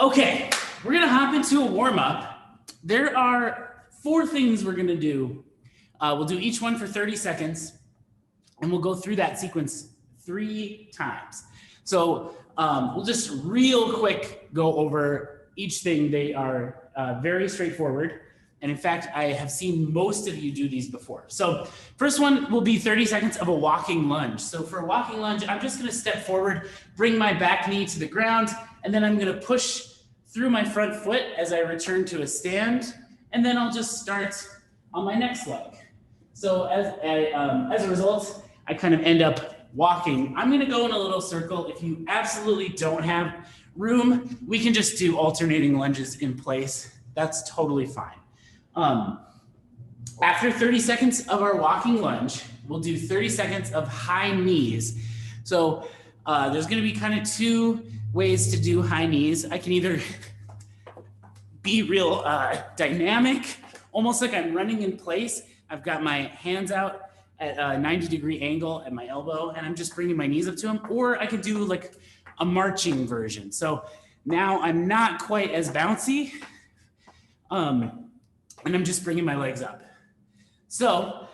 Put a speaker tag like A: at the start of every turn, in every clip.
A: Okay, we're gonna hop into a warm up. There are 4 things we're gonna do. We'll do each one for 30 seconds and we'll go through that sequence 3 times. So we'll just real quick go over each thing. They are very straightforward. And in fact, I have seen most of you do these before. So first one will be 30 seconds of a walking lunge. So for a walking lunge, I'm just gonna step forward, bring my back knee to the ground, and then I'm gonna push through my front foot as I return to a stand. And then I'll just start on my next leg. So as a result, I kind of end up walking. I'm gonna go in a little circle. If you absolutely don't have room, we can just do alternating lunges in place. That's totally fine. After 30 seconds of our walking lunge, we'll do 30 seconds of high knees. So there's gonna be kind of 2 ways to do high knees. I can either be real dynamic, almost like I'm running in place. I've got my hands out at a 90-degree angle at my elbow, and I'm just bringing my knees up to them. Or I could do like a marching version. So now I'm not quite as bouncy, and I'm just bringing my legs up. So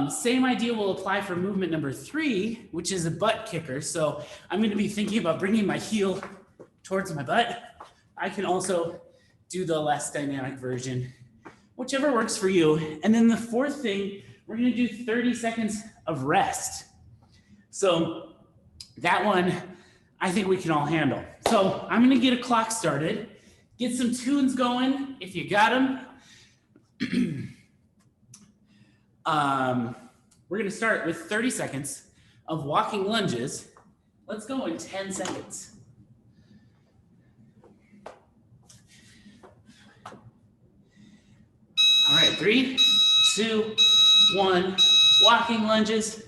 A: same idea will apply for movement number 3, which is a butt kicker. So I'm gonna be thinking about bringing my heel towards my butt. I can also do the less dynamic version, whichever works for you. And then the 4th thing, we're gonna do 30 seconds of rest. So that one, I think we can all handle. So I'm gonna get a clock started, get some tunes going if you got them. We're gonna start with 30 seconds of walking lunges. Let's go in 10 seconds. All right, 3, 2, 1, walking lunges.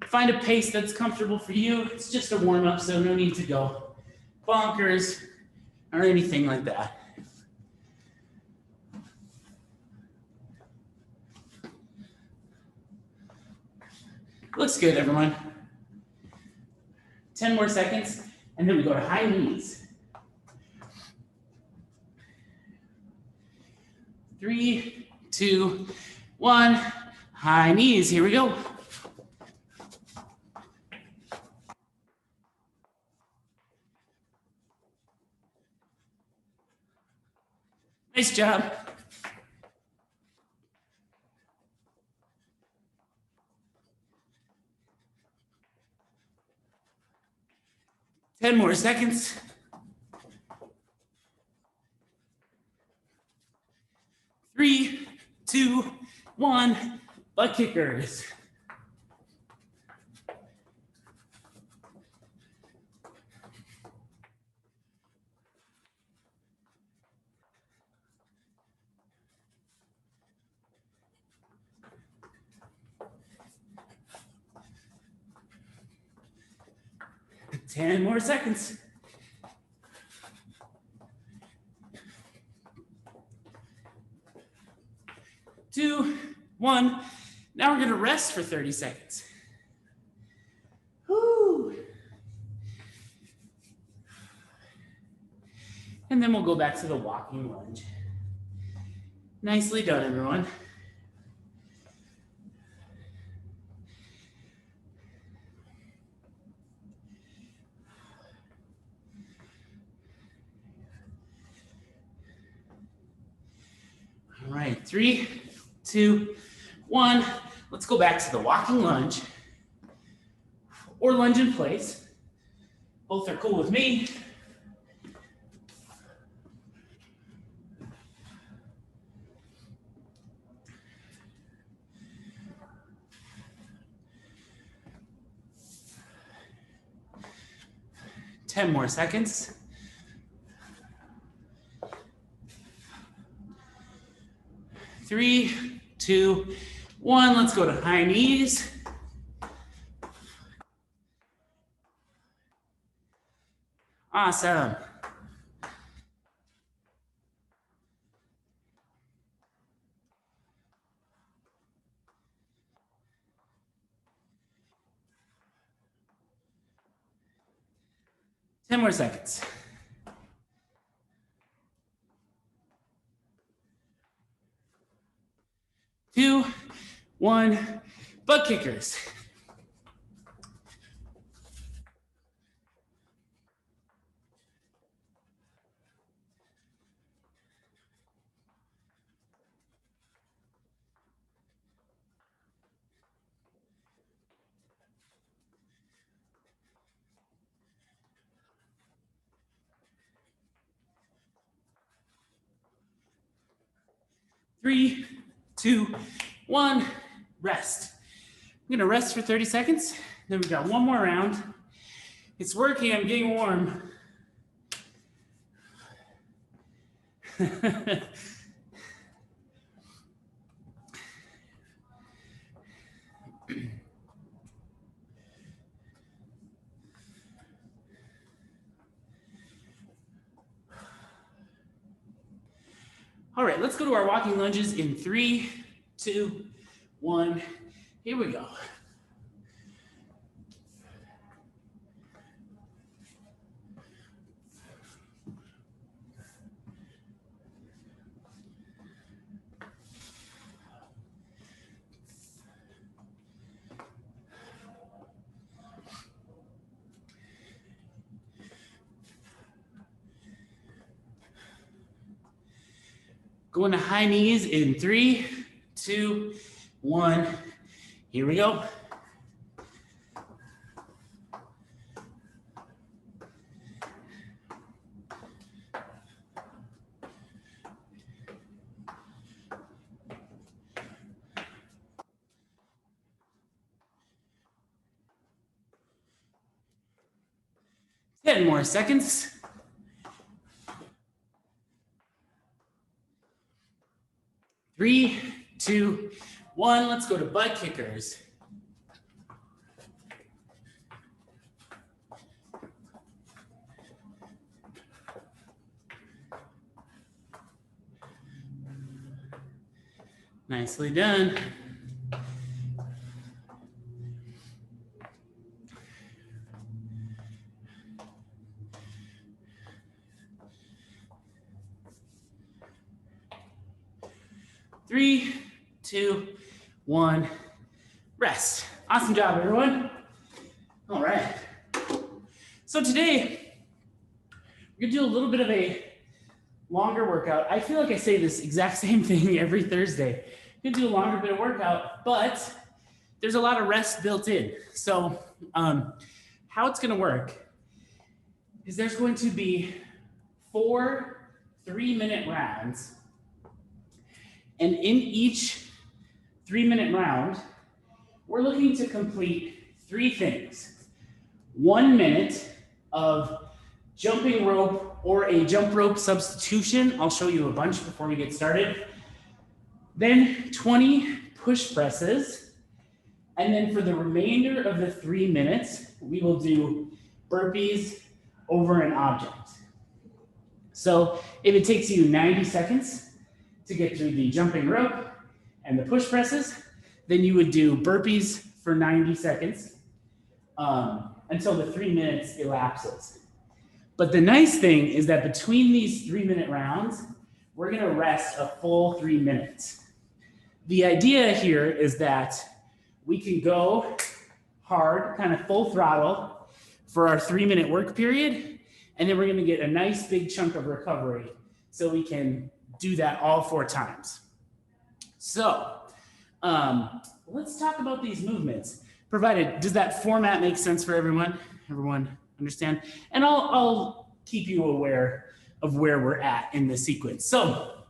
A: Find a pace that's comfortable for you. It's just a warm up, so no need to go bonkers or anything like that. Looks good, everyone. 10 more seconds, and then we go to high knees. 3, 2, 1, high knees. Here we go. Nice job. Ten more seconds. 3, 2, 1, butt kickers. Ten more seconds. 2, 1. Now we're gonna rest for 30 seconds. Woo. And then we'll go back to the walking lunge. Nicely done, everyone. All right, 3, 2, 1. Let's go back to the walking lunge or lunge in place. Both are cool with me. Ten more seconds. 3, 2, 1. Let's go to high knees. Awesome. Ten more seconds. 2, 1, butt kickers. Three, 2, 1, rest. I'm gonna rest for 30 seconds. Then we've got one more round. It's working, I'm getting warm. All right, let's go to our walking lunges in 3, 2, 1. Here we go. Going to high knees in 3, 2, 1. Here we go. Ten more seconds. 3, 2, 1. Let's go to butt kickers. Nicely done. Three, 2, 1, rest. Awesome job, everyone. All right. So today, we're gonna do a little bit of a longer workout. I feel like I say this exact same thing every Thursday. We're gonna do a longer bit of workout, but there's a lot of rest built in. So how it's gonna work is there's going to be 4 3-minute rounds. And in each 3-minute round, we're looking to complete 3 things. 1 minute of jumping rope or a jump rope substitution. I'll show you a bunch before we get started. Then 20 push presses. And then for the remainder of the 3 minutes, we will do burpees over an object. So if it takes you 90 seconds to get through the jumping rope and the push presses, then you would do burpees for 90 seconds until the 3 minutes elapses. But the nice thing is that between these 3-minute rounds, we're gonna rest a full 3 minutes. The idea here is that we can go hard, kind of full throttle for our 3-minute work period, and then we're gonna get a nice big chunk of recovery so we can do that all 4 times. So let's talk about these movements. Does that format make sense for everyone? Everyone understand? And I'll keep you aware of where we're at in the sequence. So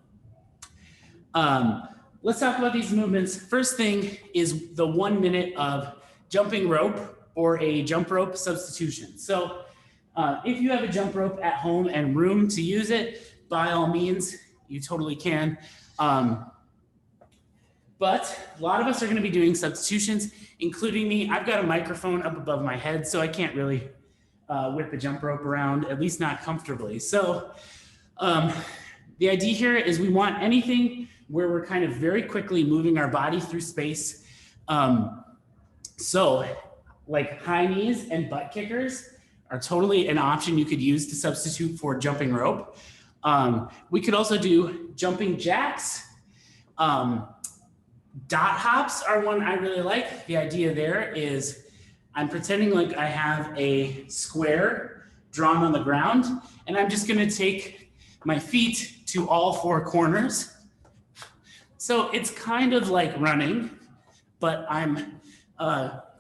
A: let's talk about these movements. First thing is the 1 minute of jumping rope or a jump rope substitution. So if you have a jump rope at home and room to use it, by all means, you totally can. But a lot of us are going to be doing substitutions, including me. I've got a microphone up above my head, so I can't really whip the jump rope around, at least not comfortably. So the idea here is we want anything where we're kind of very quickly moving our body through space. So like high knees and butt kickers are totally an option you could use to substitute for jumping rope. We could also do jumping jacks. Dot hops are one I really like. The idea there is I'm pretending like I have a square drawn on the ground, and I'm just gonna take my feet to all four corners. So it's kind of like running, but I'm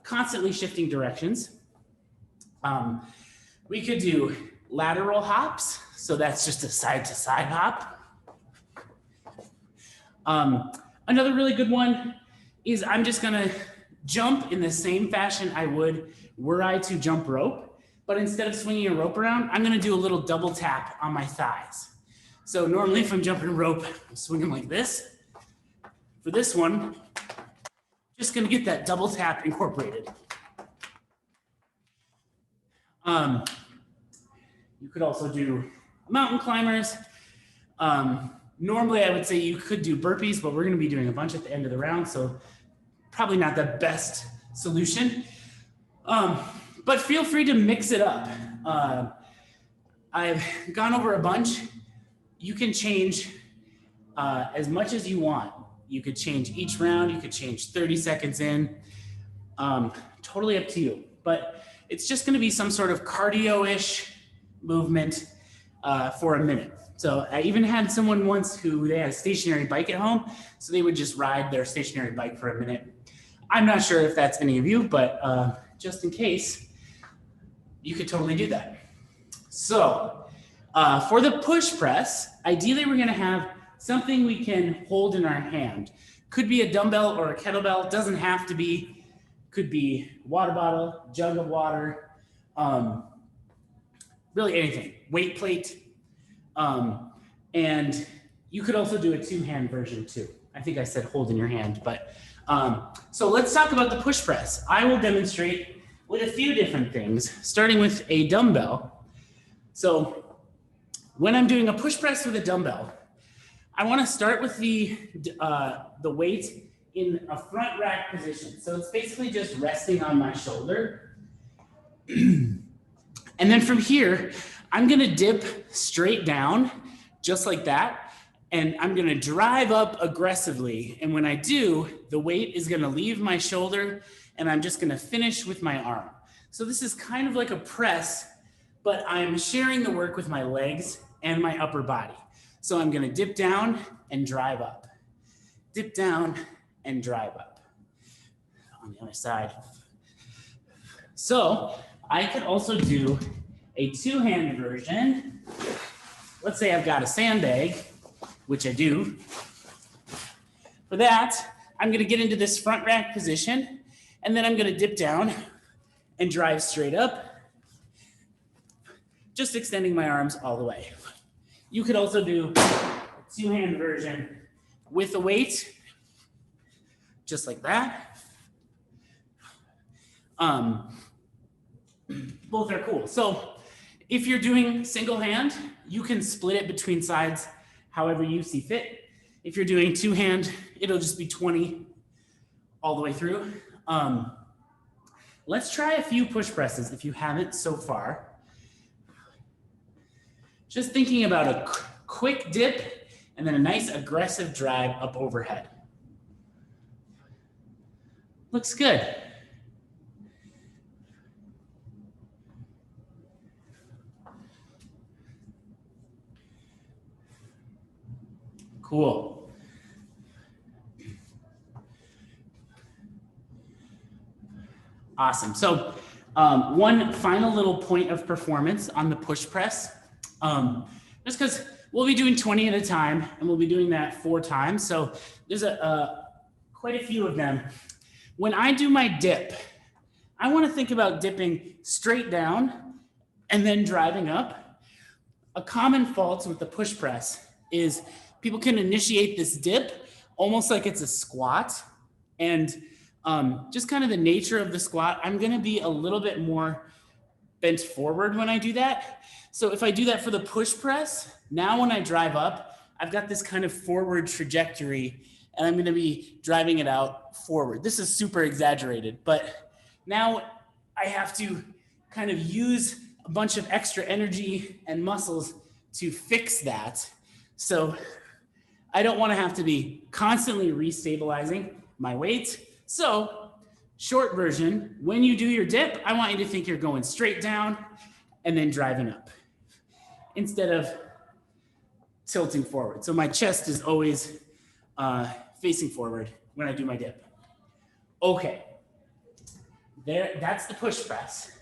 A: constantly shifting directions. We could do lateral hops. So that's just a side to side hop. Another really good one is I'm just gonna jump in the same fashion I would were I to jump rope, but instead of swinging a rope around, I'm gonna do a little double tap on my thighs. So normally if I'm jumping rope, I'm swinging like this. For this one, just gonna get that double tap incorporated. You could also do mountain climbers. Normally I would say you could do burpees, but we're gonna be doing a bunch at the end of the round, so probably not the best solution. But feel free to mix it up. I've gone over a bunch. You can change as much as you want. You could change each round, you could change 30 seconds in. Totally up to you. But it's just gonna be some sort of cardio-ish movement for a minute. So I even had someone once who they had a stationary bike at home, so they would just ride their stationary bike for a minute. I'm not sure if that's any of you, but just in case, you could totally do that. So for the push press, ideally we're gonna have something we can hold in our hand. Could be a dumbbell or a kettlebell, doesn't have to be. Could be water bottle, jug of water, really anything, weight plate. And you could also do a two-hand version too. I think I said hold in your hand, but so let's talk about the push press. I will demonstrate with a few different things, starting with a dumbbell. So when I'm doing a push press with a dumbbell, I want to start with the weight in a front rack position. So it's basically just resting on my shoulder. And then from here, I'm gonna dip straight down, just like that. And I'm gonna drive up aggressively. And when I do, the weight is gonna leave my shoulder and I'm just gonna finish with my arm. So this is kind of like a press, but I'm sharing the work with my legs and my upper body. So I'm gonna dip down and drive up. Dip down and drive up. On the other side. So I could also do a two-hand version. Let's say I've got a sandbag, which I do. For that, I'm gonna get into this front rack position, and then I'm gonna dip down and drive straight up, just extending my arms all the way. You could also do a two-hand version with a weight, just like that. Both are cool. So if you're doing single hand, you can split it between sides however you see fit. If you're doing two hand, it'll just be 20 all the way through. Let's try a few push presses if you haven't so far. Just thinking about a quick dip and then a nice aggressive drive up overhead. Looks good. Cool. Awesome. So one final little point of performance on the push press, just because we'll be doing 20 at a time and we'll be doing that 4 times. So there's quite a few of them. When I do my dip, I want to think about dipping straight down and then driving up. A common fault with the push press is people can initiate this dip almost like it's a squat. And just kind of the nature of the squat, I'm going to be a little bit more bent forward when I do that. So if I do that for the push press, now when I drive up, I've got this kind of forward trajectory and I'm going to be driving it out forward. This is super exaggerated, but now I have to kind of use a bunch of extra energy and muscles to fix that. So I don't want to have to be constantly restabilizing. my weight. So short version, when you do your dip, I want you to think you're going straight down and then driving up instead of tilting forward. So my chest is always facing forward when I do my dip. Okay, that's the push press.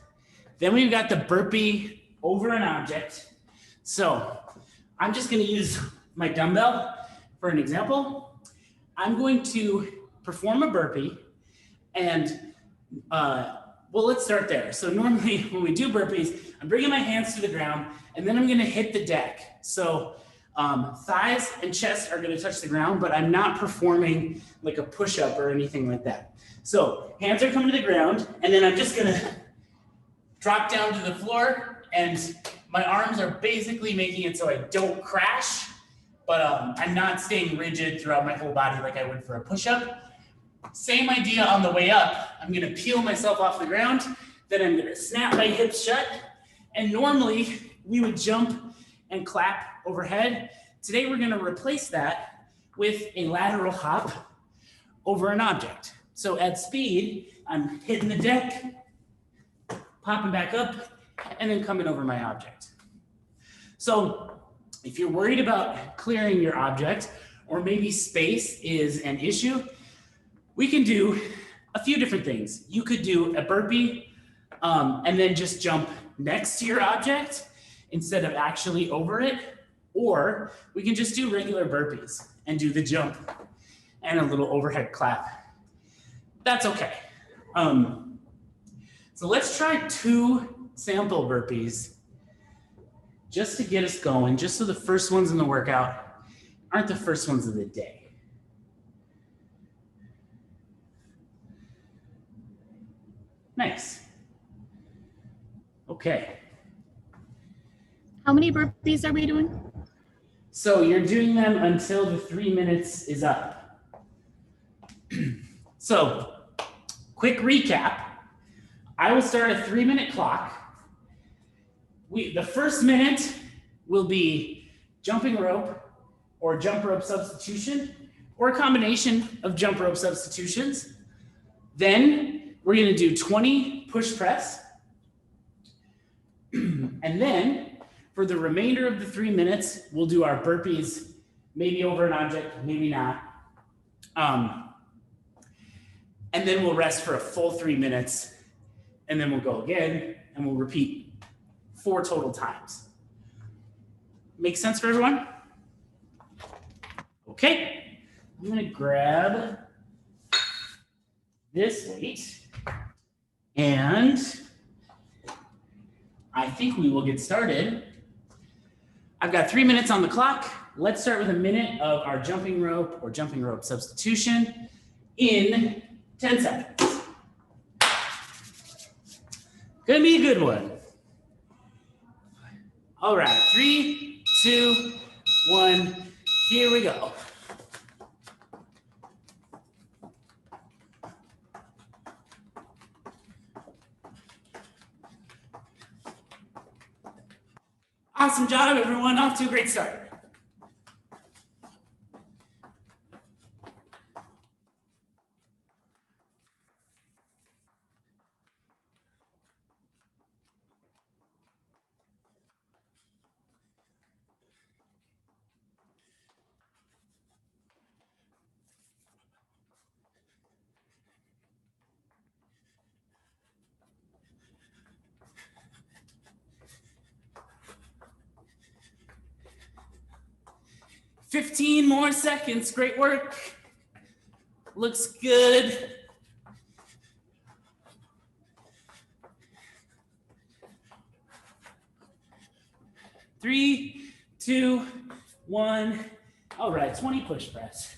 A: Then we've got the burpee over an object. So I'm just gonna use my dumbbell for an example. I'm going to perform a burpee and well, let's start there. So normally when we do burpees, I'm bringing my hands to the ground and then I'm gonna hit the deck. So thighs and chest are gonna touch the ground, but I'm not performing like a push-up or anything like that. So hands are coming to the ground and then I'm just gonna drop down to the floor and my arms are basically making it so I don't crash, but I'm not staying rigid throughout my whole body like I would for a push-up. Same idea on the way up. I'm gonna peel myself off the ground, then I'm gonna snap my hips shut, and normally we would jump and clap overhead. Today we're gonna replace that with a lateral hop over an object. So at speed, I'm hitting the deck, popping back up, and then coming over my object. So if you're worried about clearing your object, or maybe space is an issue, we can do a few different things. You could do a burpee and then just jump next to your object instead of actually over it, or we can just do regular burpees and do the jump and a little overhead clap. That's okay. So let's try 2 sample burpees just to get us going, just so the first ones in the workout aren't the first ones of the day. Nice. Okay.
B: How many burpees are we doing?
A: So you're doing them until the 3 minutes is up. So, quick recap. I will start a 3-minute clock. The first minute will be jumping rope or jump rope substitution or a combination of jump rope substitutions. Then we're gonna do 20 push press. And then for the remainder of the 3 minutes, we'll do our burpees, maybe over an object, maybe not. And then we'll rest for a full 3 minutes, and then we'll go again, and we'll repeat 4 total times. Make sense for everyone? Okay, I'm gonna grab this weight, and I think we will get started. I've got 3 minutes on the clock. Let's start with a minute of our jumping rope or jumping rope substitution in 10 seconds. Gonna be a good one. All right, 3, 2, 1, here we go. Awesome job, everyone. Off to a great start. "15 more seconds, great work. Looks good. Three, 2, 1. All right, 20 push press.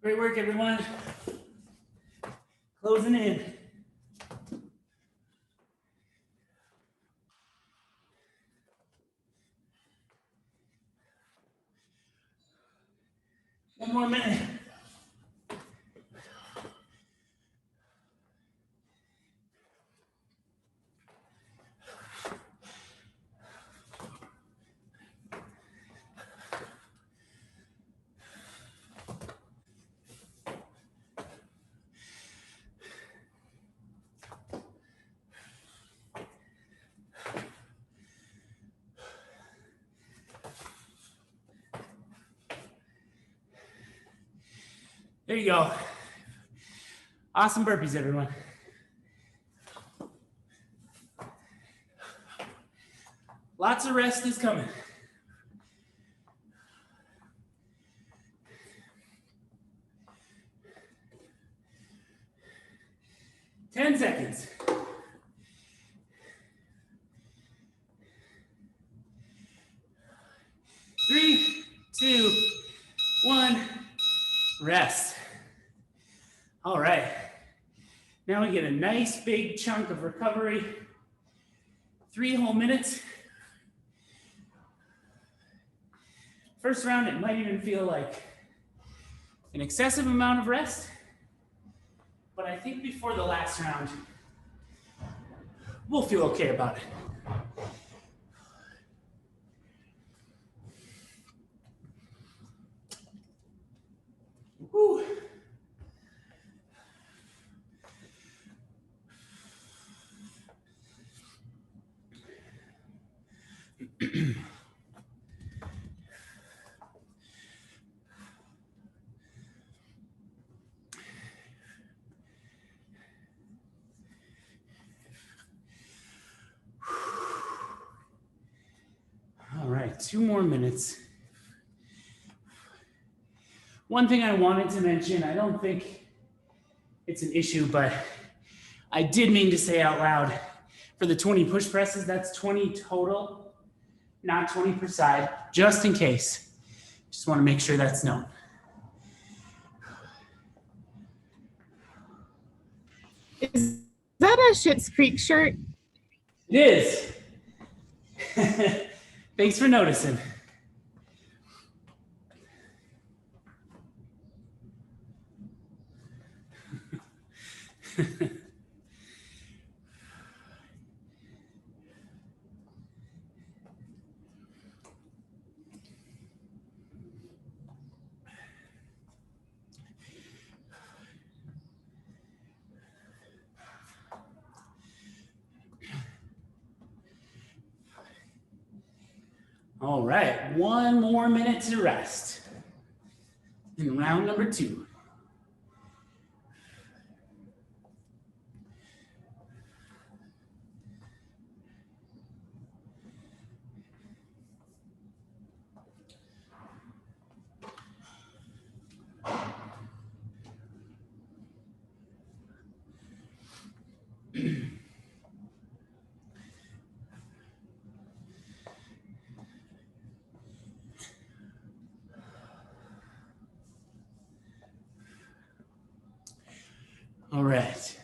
A: Great work, everyone. Closing in. One more minute. There you go. Awesome burpees, everyone. Lots of rest is coming. Ten seconds. 3, 2, 1, rest. All right. Now we get a nice big chunk of recovery. 3 whole minutes. First round, it might even feel like an excessive amount of rest, but I think before the last round, we'll feel okay about it. Woo. All right, 2 more minutes. One thing I wanted to mention, I don't think it's an issue, but I did mean to say out loud, for the 20 push presses, that's 20 total, not 20 per side, just in case. Just want to make sure that's known.
B: Is that a Schitt's Creek shirt?
A: It is. Thanks for noticing. All right, 1 more minute to rest in round number 2. All right,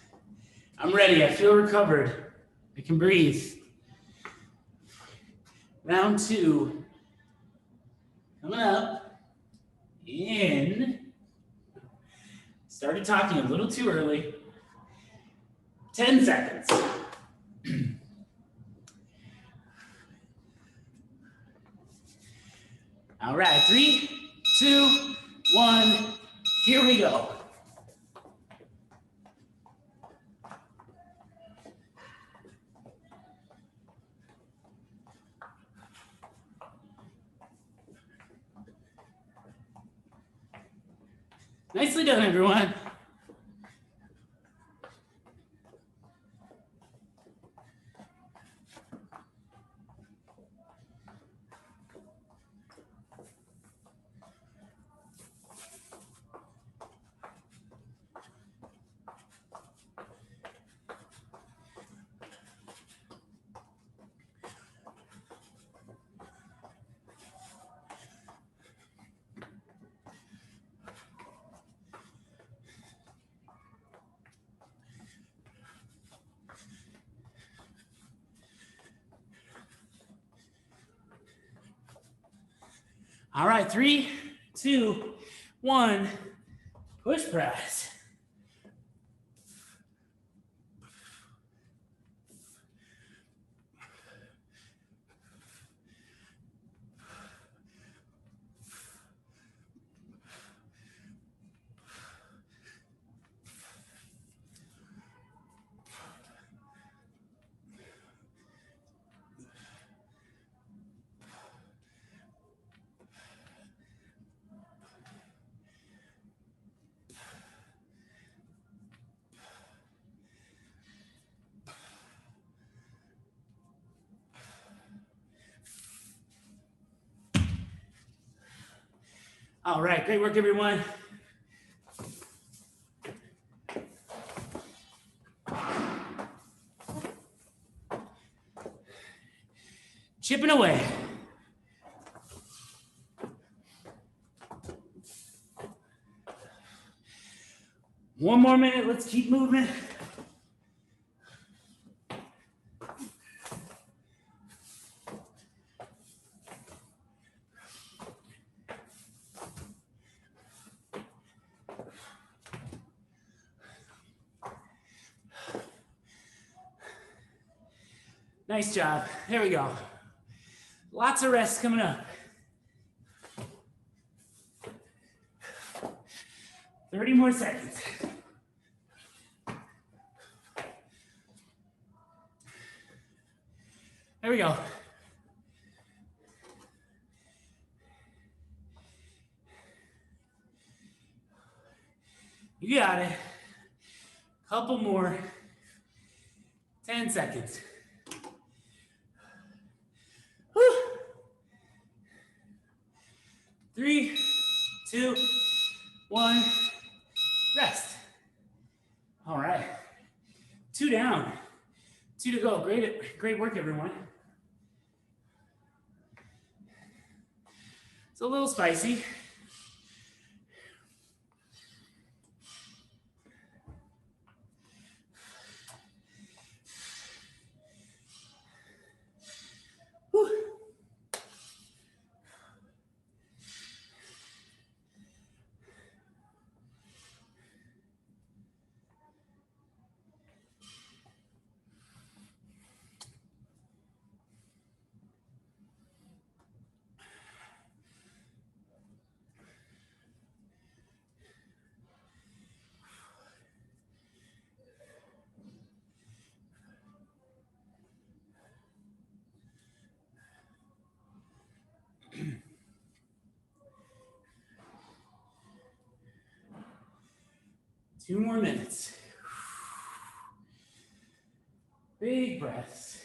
A: I'm ready. I feel recovered. I can breathe. Round 2 coming up in. Started talking a little too early. 10 seconds. All right, 3, 2, 1, here we go. Nicely done, everyone. All right, 3, 2, 1, push press. All right, great work, everyone. Chipping away. One more minute, let's keep moving. Nice job. There we go. Lots of rest coming up. 30 more seconds. There we go. You got it. Couple more. 10 seconds. Whew. 3, 2, 1. Rest. All right. 2 down. 2 to go. Great work, everyone. It's a little spicy. Whew. Two more minutes. Big breaths.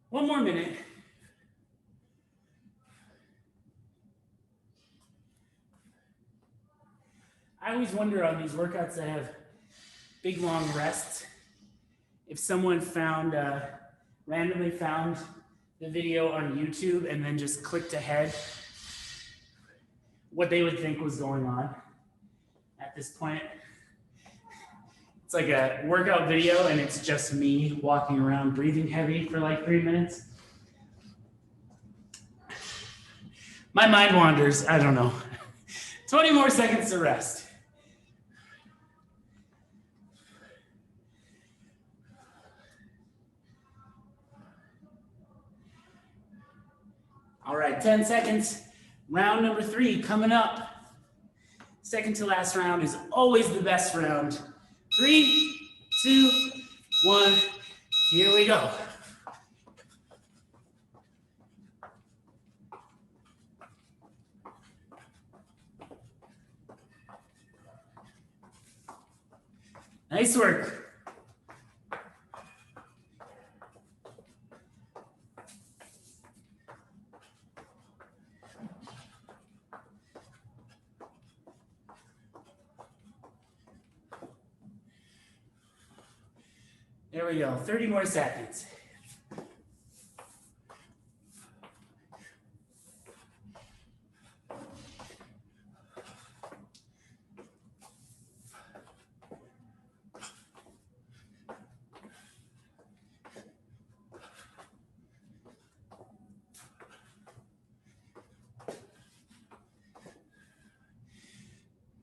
A: One more minute. I always wonder on these workouts that have big long rests, if someone randomly found the video on YouTube and then just clicked ahead, what they would think was going on at this point. It's like a workout video and it's just me walking around breathing heavy for like 3 minutes. My mind wanders, I don't know. 20 more seconds to rest. All right, 10 seconds. Round number 3 coming up. second to last round is always the best round. 3, 2, 1, here we go. Nice work. There we go, 30 more seconds.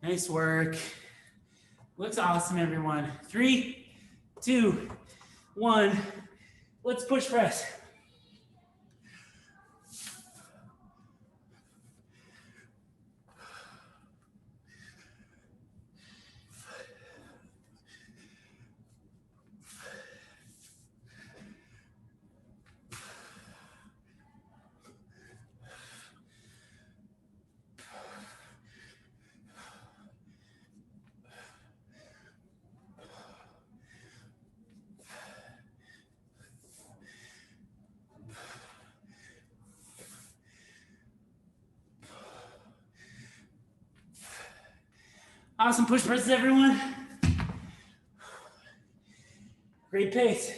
A: Nice work. Looks awesome, everyone. 3, 2, 1. Let's push press. Awesome push presses, everyone. Great pace.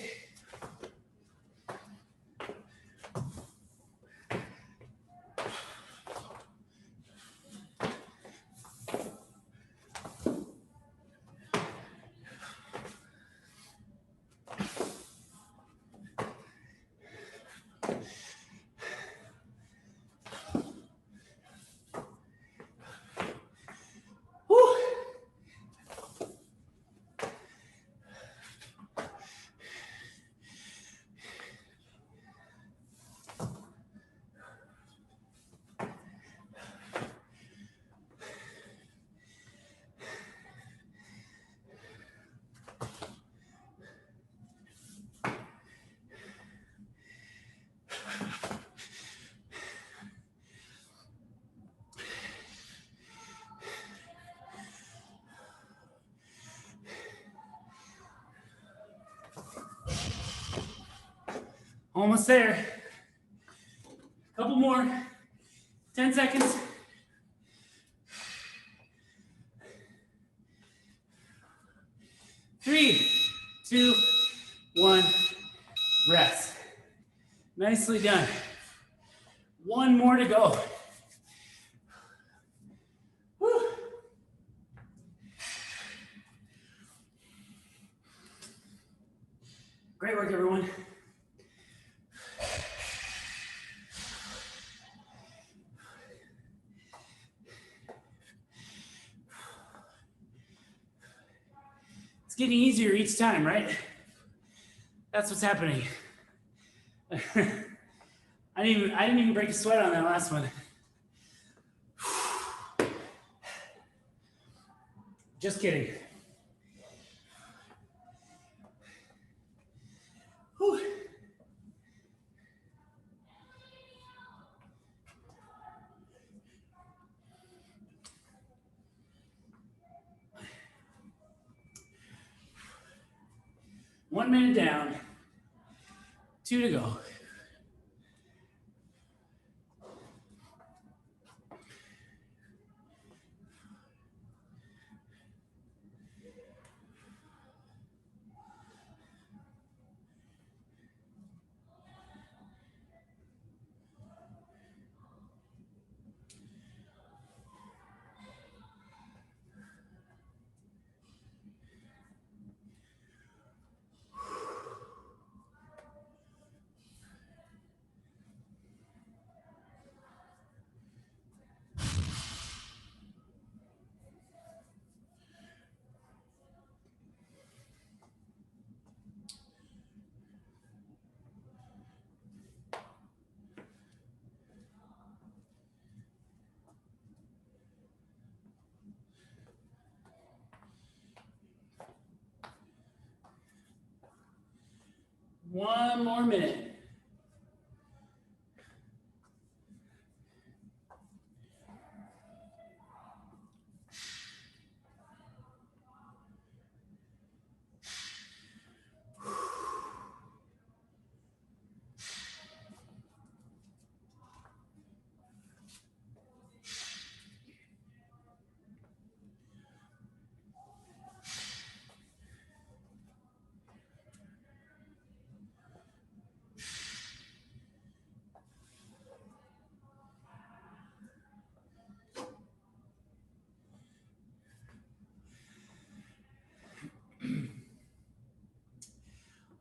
A: Almost there. Couple more. 10 seconds. Three, 2, 1. Rest. Nicely done. One more to go. Whew. Great work, everyone. It's getting easier each time, right? That's what's happening. I didn't even break a sweat on that last one. Just kidding. Whew. One minute down, 2 to go. One more minute.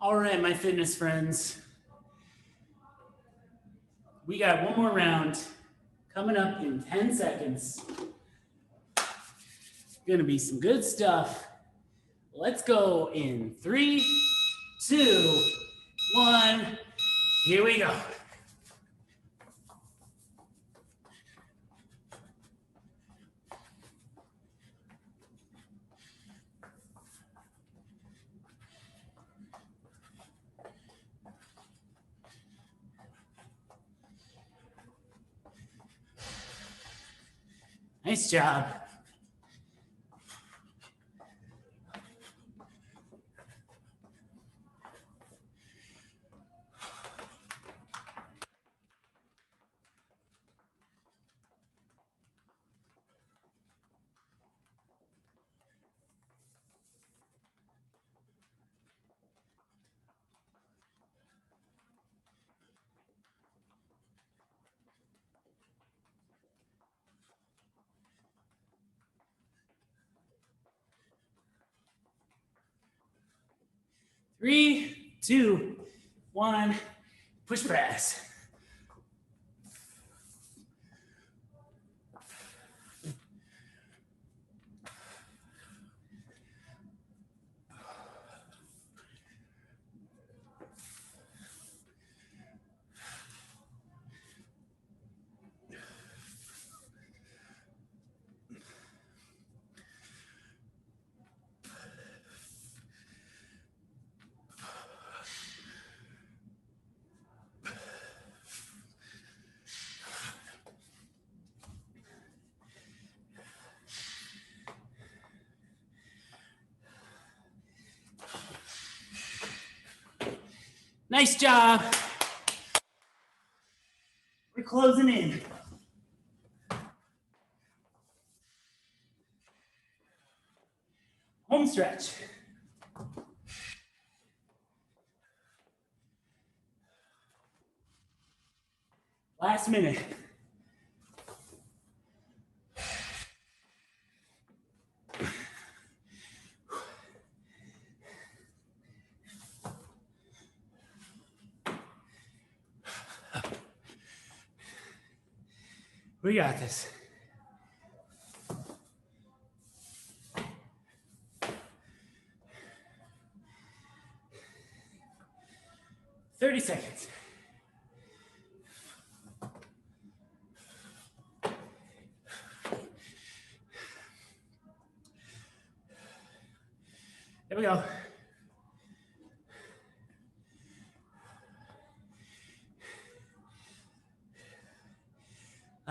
A: All right, my fitness friends. We got one more round coming up in 10 seconds. Gonna be some good stuff. Let's go in 3, 2, 1. Here we go. Nice job. Three, two, one, push press. Nice job. We're closing in. Home stretch. Last minute. We got this. Thirty seconds. Here we go.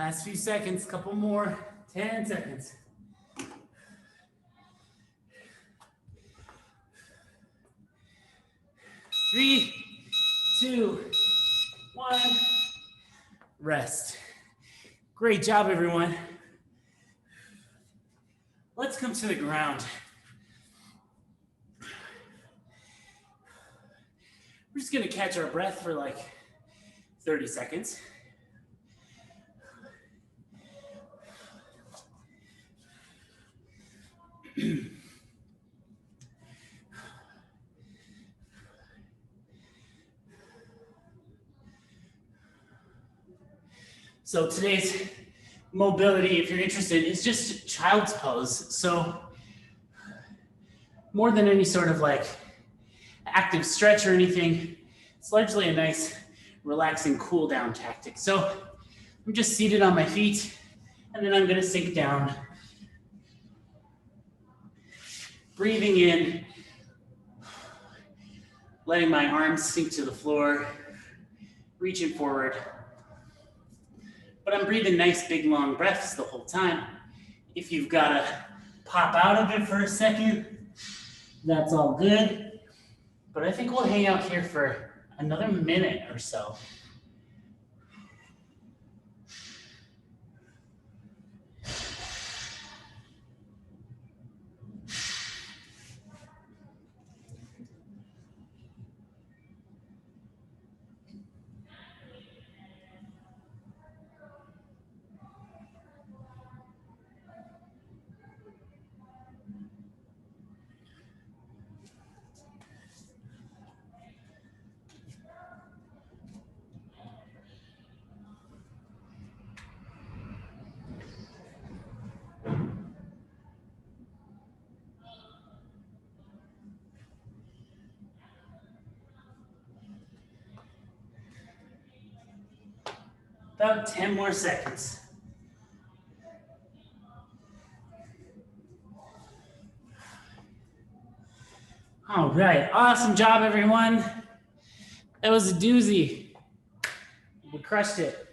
A: Last few seconds, couple more, 10 seconds. Three, two, one, rest. Great job, everyone. Let's come to the ground. We're just gonna catch our breath for like 30 seconds. So today's mobility, if you're interested, is just child's pose. So more than any sort of like active stretch or anything, it's largely a nice, relaxing cool down tactic. So I'm just seated on my feet, and then I'm gonna sink down. Breathing in, letting my arms sink to the floor, reaching forward. But I'm breathing nice, big, long breaths the whole time. If you've got to pop out of it for a second, that's all good. But I think we'll hang out here for another minute or so. About 10 more seconds. All right, awesome job, everyone. That was a doozy. We crushed it.